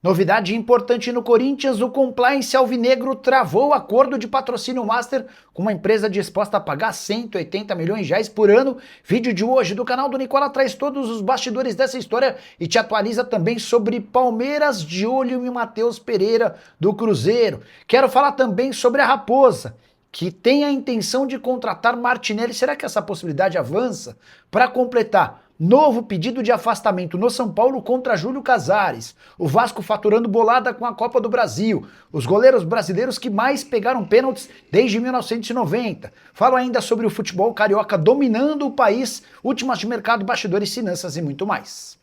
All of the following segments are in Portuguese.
Novidade importante no Corinthians, o Compliance Alvinegro travou o acordo de patrocínio master com uma empresa disposta a pagar 180 milhões de reais por ano. Vídeo de hoje do canal do Nicola traz todos os bastidores dessa história e te atualiza também sobre Palmeiras de olho em Matheus Pereira do Cruzeiro. Quero falar também sobre a Raposa, que tem a intenção de contratar Martinelli. Será que essa possibilidade avança? Para completar, novo pedido de afastamento no São Paulo contra Júlio Casares. O Vasco faturando bolada com a Copa do Brasil. Os goleiros brasileiros que mais pegaram pênaltis desde 1990. Falo ainda sobre o futebol carioca dominando o país, últimas de mercado, bastidores, finanças e muito mais.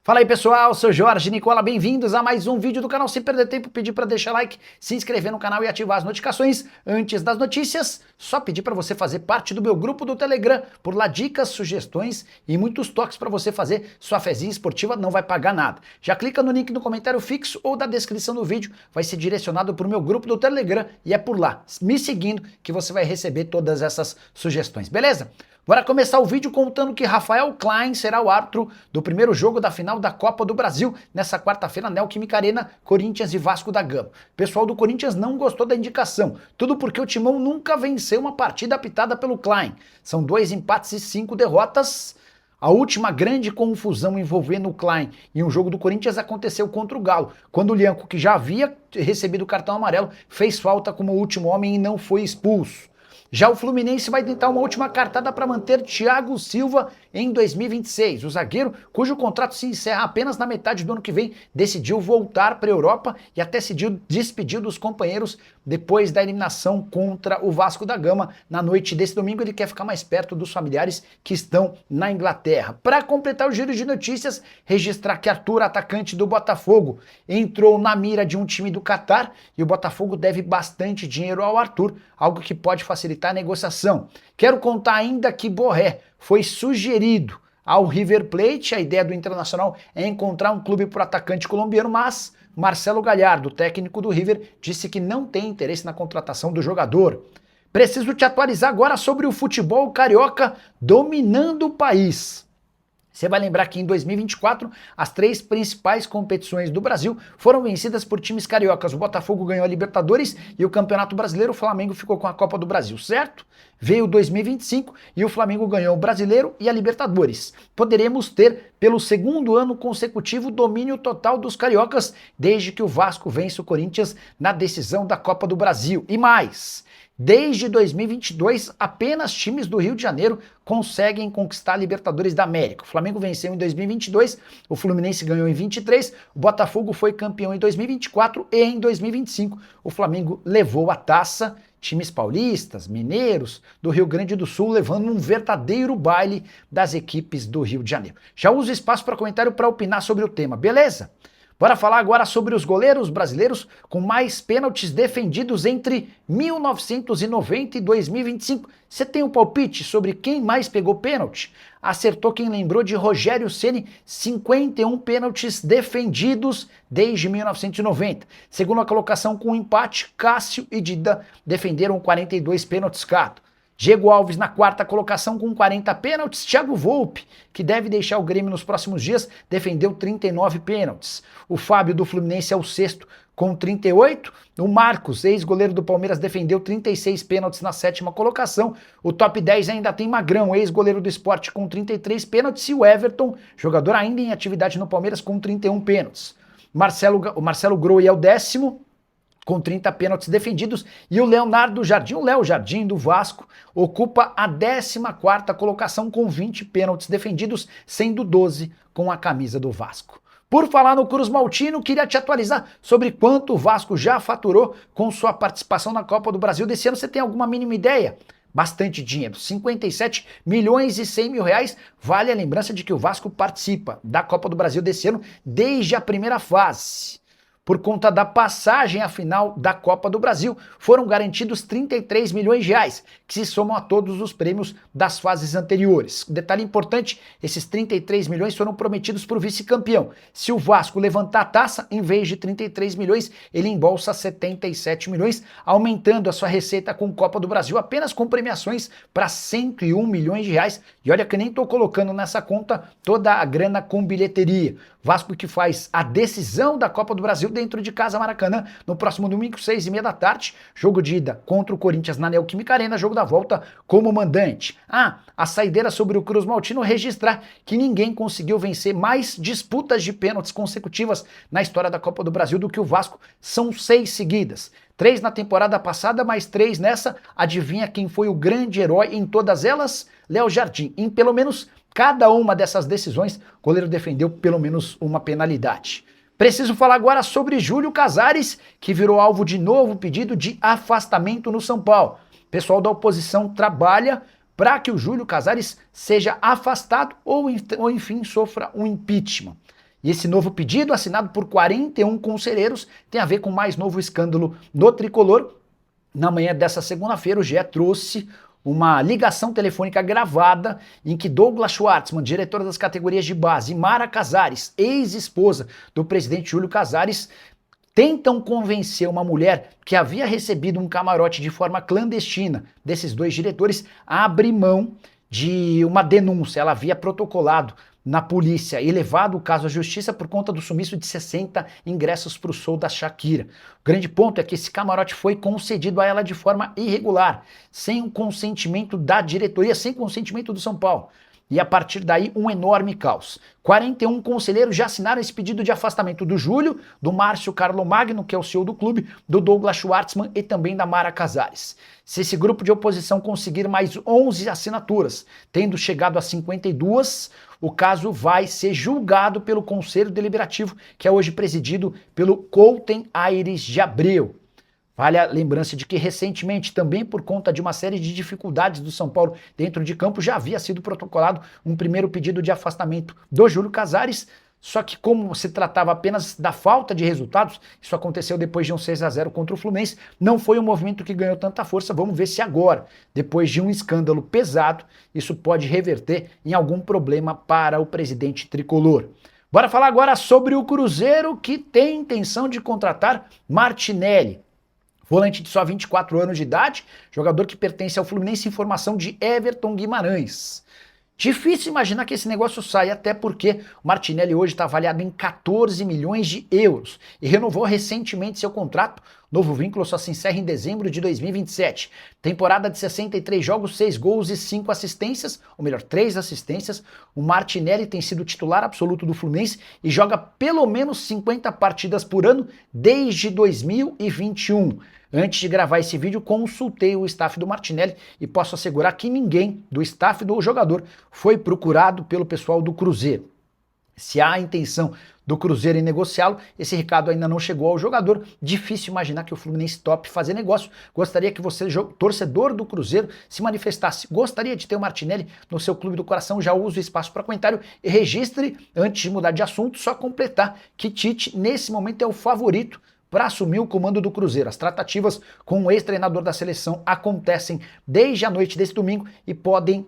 Fala aí pessoal, sou Jorge Nicola, bem-vindos a mais um vídeo do canal. Sem perder tempo, pedir para deixar like, se inscrever no canal e ativar as notificações antes das notícias. Só pedir para você fazer parte do meu grupo do Telegram, por lá dicas, sugestões e muitos toques para você fazer sua fezinha esportiva, não vai pagar nada. Já clica no link no comentário fixo ou da descrição do vídeo, vai ser direcionado para o meu grupo do Telegram e é por lá, me seguindo, que você vai receber todas essas sugestões, beleza? Bora começar o vídeo contando que Rafael Klein será o árbitro do primeiro jogo da final da Copa do Brasil, nessa quarta-feira, na Neoquímica Arena, Corinthians e Vasco da Gama. O pessoal do Corinthians não gostou da indicação, tudo porque o Timão nunca venceu uma partida apitada pelo Klein. São 2 empates e 5 derrotas. A última grande confusão envolvendo o Klein em um jogo do Corinthians aconteceu contra o Galo, quando o Lianco, que já havia recebido o cartão amarelo, fez falta como último homem e não foi expulso. Já o Fluminense vai tentar uma última cartada para manter Thiago Silva em 2026. O zagueiro, cujo contrato se encerra apenas na metade do ano que vem, decidiu voltar para a Europa e até se despediu dos companheiros depois da eliminação contra o Vasco da Gama. Na noite desse domingo ele quer ficar mais perto dos familiares que estão na Inglaterra. Para completar o giro de notícias, registrar que Arthur, atacante do Botafogo, entrou na mira de um time do Catar e o Botafogo deve bastante dinheiro ao Arthur, algo que pode facilitar a negociação. Quero contar ainda que Borré foi sugerido ao River Plate. A ideia do Internacional é encontrar um clube para o atacante colombiano, mas Marcelo Gallardo, técnico do River, disse que não tem interesse na contratação do jogador. Preciso te atualizar agora sobre o futebol carioca dominando o país. Você vai lembrar que em 2024, as 3 principais competições do Brasil foram vencidas por times cariocas. O Botafogo ganhou a Libertadores e o Campeonato Brasileiro, o Flamengo ficou com a Copa do Brasil, certo? Veio 2025 e o Flamengo ganhou o Brasileiro e a Libertadores. Poderemos ter, pelo segundo ano consecutivo, domínio total dos cariocas, desde que o Vasco vence o Corinthians na decisão da Copa do Brasil. E mais, desde 2022, apenas times do Rio de Janeiro conseguem conquistar a Libertadores da América. O Flamengo venceu em 2022, o Fluminense ganhou em 23, o Botafogo foi campeão em 2024 e em 2025 o Flamengo levou a taça. Times paulistas, mineiros, do Rio Grande do Sul, levando um verdadeiro baile das equipes do Rio de Janeiro. Já uso espaço para comentário para opinar sobre o tema, beleza? Bora falar agora sobre os goleiros brasileiros com mais pênaltis defendidos entre 1990 e 2025. Você tem um palpite sobre quem mais pegou pênalti? Acertou quem lembrou de Rogério Ceni, 51 pênaltis defendidos desde 1990. Segunda colocação com empate, Cássio e Dida defenderam 42 pênaltis cada. Diego Alves na quarta colocação com 40 pênaltis. Thiago Volpi, que deve deixar o Grêmio nos próximos dias, defendeu 39 pênaltis. O Fábio do Fluminense é o sexto com 38. O Marcos, ex-goleiro do Palmeiras, defendeu 36 pênaltis na sétima colocação. O top 10 ainda tem Magrão, ex-goleiro do Sport, com 33 pênaltis. E o Everton, jogador ainda em atividade no Palmeiras, com 31 pênaltis. O Marcelo Groi é o décimo, com 30 pênaltis defendidos, e o Leonardo Jardim, o Léo Jardim do Vasco, ocupa a 14ª colocação com 20 pênaltis defendidos, sendo 12 com a camisa do Vasco. Por falar no Cruz Maltino, queria te atualizar sobre quanto o Vasco já faturou com sua participação na Copa do Brasil desse ano. Você tem alguma mínima ideia? Bastante dinheiro, 57 milhões e 100 mil reais. Vale a lembrança de que o Vasco participa da Copa do Brasil desse ano desde a primeira fase. por conta da passagem à final da Copa do Brasil. Foram garantidos 33 milhões de reais, que se somam a todos os prêmios das fases anteriores. Detalhe importante, esses 33 milhões foram prometidos para o vice-campeão. Se o Vasco levantar a taça, em vez de 33 milhões, ele embolsa 77 milhões, aumentando a sua receita com Copa do Brasil apenas com premiações para 101 milhões de reais. E olha que eu nem estou colocando nessa conta toda a grana com bilheteria. Vasco que faz a decisão da Copa do Brasil dentro de casa, Maracanã, no próximo domingo, 6h30 da tarde, jogo de ida contra o Corinthians na Neoquímica Arena, jogo da volta como mandante. A saideira sobre o Cruz Maltino registrar que ninguém conseguiu vencer mais disputas de pênaltis consecutivas na história da Copa do Brasil do que o Vasco, são 6 seguidas. 3 na temporada passada, mais 3 nessa. Adivinha quem foi o grande herói em todas elas? Léo Jardim. Em pelo menos cada uma dessas decisões, o goleiro defendeu pelo menos uma penalidade. Preciso falar agora sobre Júlio Casares, que virou alvo de novo pedido de afastamento no São Paulo. O pessoal da oposição trabalha para que o Júlio Casares seja afastado ou enfim sofra um impeachment. E esse novo pedido, assinado por 41 conselheiros, tem a ver com mais novo escândalo no Tricolor. Na manhã dessa segunda-feira, o GE trouxe uma ligação telefônica gravada em que Douglas Schwartzman, diretor das categorias de base, e Mara Casares, ex-esposa do presidente Júlio Casares, tentam convencer uma mulher que havia recebido um camarote de forma clandestina desses dois diretores a abrir mão de uma denúncia. Ela havia protocolado na polícia e levado o caso à justiça por conta do sumiço de 60 ingressos para o show da Shakira. O grande ponto é que esse camarote foi concedido a ela de forma irregular, sem o consentimento da diretoria, sem consentimento do São Paulo. E a partir daí, um enorme caos. 41 conselheiros já assinaram esse pedido de afastamento do Júlio, do Márcio Carlomagno, que é o CEO do clube, do Douglas Schwartzman e também da Mara Casares. Se esse grupo de oposição conseguir mais 11 assinaturas, tendo chegado a 52, o caso vai ser julgado pelo Conselho Deliberativo, que é hoje presidido pelo Coutem Aires de Abreu. Vale a lembrança de que recentemente, também por conta de uma série de dificuldades do São Paulo dentro de campo, já havia sido protocolado um primeiro pedido de afastamento do Júlio Casares, só que como se tratava apenas da falta de resultados, isso aconteceu depois de um 6-0 contra o Fluminense, não foi um movimento que ganhou tanta força. Vamos ver se agora, depois de um escândalo pesado, isso pode reverter em algum problema para o presidente tricolor. Bora falar agora sobre o Cruzeiro, que tem intenção de contratar Martinelli. Volante de só 24 anos de idade, jogador que pertence ao Fluminense, informação de Everton Guimarães. Difícil imaginar que esse negócio saia, até porque o Martinelli hoje está avaliado em 14 milhões de euros e renovou recentemente seu contrato. Novo vínculo só se encerra em dezembro de 2027. Temporada de 63 jogos, 6 gols e 5 assistências, ou melhor, 3 assistências. O Martinelli tem sido titular absoluto do Fluminense e joga pelo menos 50 partidas por ano desde 2021. Antes de gravar esse vídeo, consultei o staff do Martinelli e posso assegurar que ninguém do staff do jogador foi procurado pelo pessoal do Cruzeiro. Se há a intenção do Cruzeiro em negociá-lo, esse recado ainda não chegou ao jogador. Difícil imaginar que o Fluminense tope fazer negócio. Gostaria que você, torcedor do Cruzeiro, se manifestasse. Gostaria de ter o Martinelli no seu clube do coração? Já uso o espaço para comentário e registre, antes de mudar de assunto, só completar que Tite, nesse momento, é o favorito para assumir o comando do Cruzeiro. As tratativas com o ex-treinador da seleção acontecem desde a noite desse domingo e podem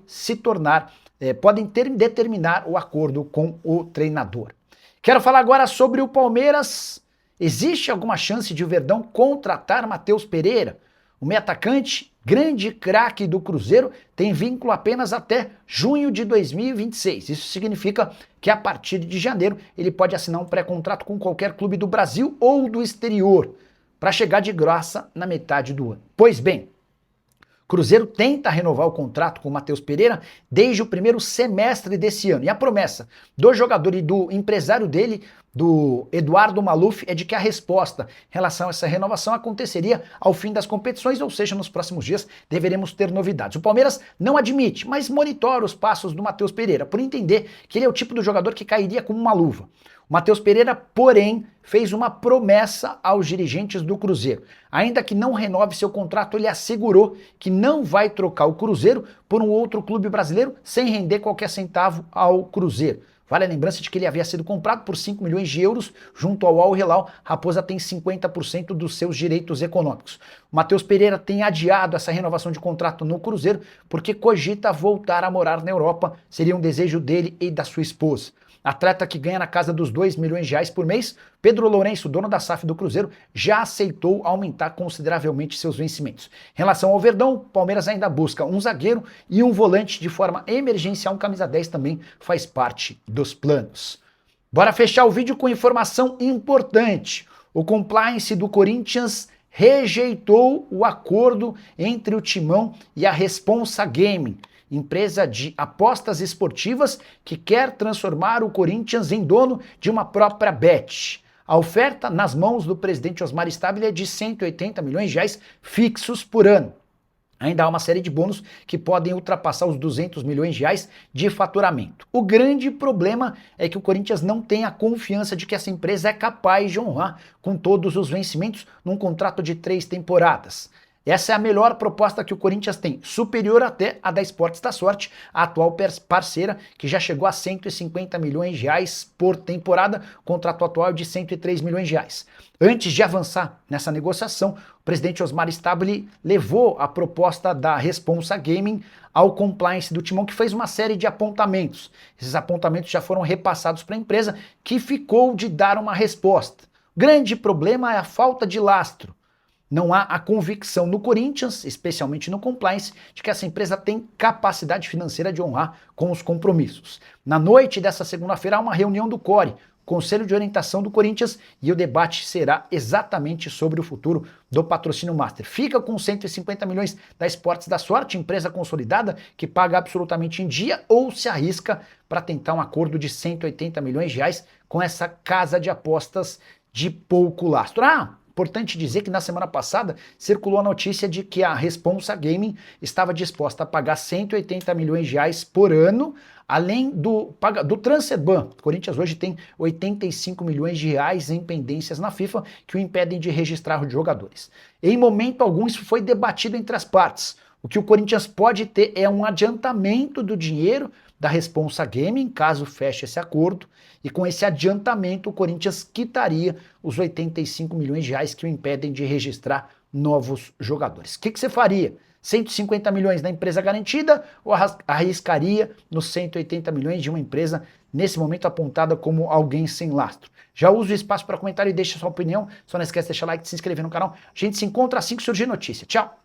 determinar o acordo com o treinador. Quero falar agora sobre o Palmeiras. Existe alguma chance de o Verdão contratar Matheus Pereira? O meio atacante, grande craque do Cruzeiro, tem vínculo apenas até junho de 2026. Isso significa que a partir de janeiro ele pode assinar um pré-contrato com qualquer clube do Brasil ou do exterior, para chegar de graça na metade do ano. Pois bem, Cruzeiro tenta renovar o contrato com o Matheus Pereira desde o primeiro semestre desse ano. E a promessa do jogador e do empresário dele, do Eduardo Maluf, é de que a resposta em relação a essa renovação aconteceria ao fim das competições, ou seja, nos próximos dias deveremos ter novidades. O Palmeiras não admite, mas monitora os passos do Matheus Pereira, por entender que ele é o tipo do jogador que cairia como uma luva. O Matheus Pereira, porém, fez uma promessa aos dirigentes do Cruzeiro. Ainda que não renove seu contrato, ele assegurou que não vai trocar o Cruzeiro por um outro clube brasileiro sem render qualquer centavo ao Cruzeiro. Vale a lembrança de que ele havia sido comprado por 5 milhões de euros junto ao Al Hilal. Raposa tem 50% dos seus direitos econômicos. O Matheus Pereira tem adiado essa renovação de contrato no Cruzeiro porque cogita voltar a morar na Europa. Seria um desejo dele e da sua esposa. Atleta que ganha na casa dos 2 milhões de reais por mês, Pedro Lourenço, dono da SAF do Cruzeiro, já aceitou aumentar consideravelmente seus vencimentos. Em relação ao Verdão, o Palmeiras ainda busca um zagueiro e um volante de forma emergencial, um camisa 10 também faz parte dos planos. Bora fechar o vídeo com informação importante. O compliance do Corinthians rejeitou o acordo entre o Timão e a Responsa Gaming, empresa de apostas esportivas que quer transformar o Corinthians em dono de uma própria bet. A oferta nas mãos do presidente Osmar Stabile é de 180 milhões de reais fixos por ano. Ainda há uma série de bônus que podem ultrapassar os 200 milhões de reais de faturamento. O grande problema é que o Corinthians não tem a confiança de que essa empresa é capaz de honrar com todos os vencimentos num contrato de 3 temporadas. Essa é a melhor proposta que o Corinthians tem, superior até a da Esportes da Sorte, a atual parceira, que já chegou a 150 milhões de reais por temporada, contrato atual de 103 milhões de reais. Antes de avançar nessa negociação, o presidente Osmar Stabile levou a proposta da Responsa Gaming ao compliance do Timão, que fez uma série de apontamentos. Esses apontamentos já foram repassados para a empresa, que ficou de dar uma resposta. O grande problema é a falta de lastro. Não há a convicção no Corinthians, especialmente no compliance, de que essa empresa tem capacidade financeira de honrar com os compromissos. Na noite dessa segunda-feira há uma reunião do CORE, Conselho de Orientação do Corinthians, e o debate será exatamente sobre o futuro do patrocínio master. Fica com 150 milhões da Esportes da Sorte, empresa consolidada que paga absolutamente em dia, ou se arrisca para tentar um acordo de 180 milhões de reais com essa casa de apostas de pouco lastro. Importante dizer que na semana passada circulou a notícia de que a Responsa Gaming estava disposta a pagar 180 milhões de reais por ano, além do Transferban. O Corinthians hoje tem 85 milhões de reais em pendências na FIFA que o impedem de registrar os jogadores. Em momento algum isso foi debatido entre as partes. O que o Corinthians pode ter é um adiantamento do dinheiro da Responsa Gaming, caso feche esse acordo, e com esse adiantamento o Corinthians quitaria os 85 milhões de reais que o impedem de registrar novos jogadores. O que você faria? 150 milhões da empresa garantida ou arriscaria nos 180 milhões de uma empresa nesse momento apontada como alguém sem lastro? Já usa o espaço para comentário e deixa sua opinião. Só não esquece de deixar like e se inscrever no canal. A gente se encontra assim que surgir notícia. Tchau!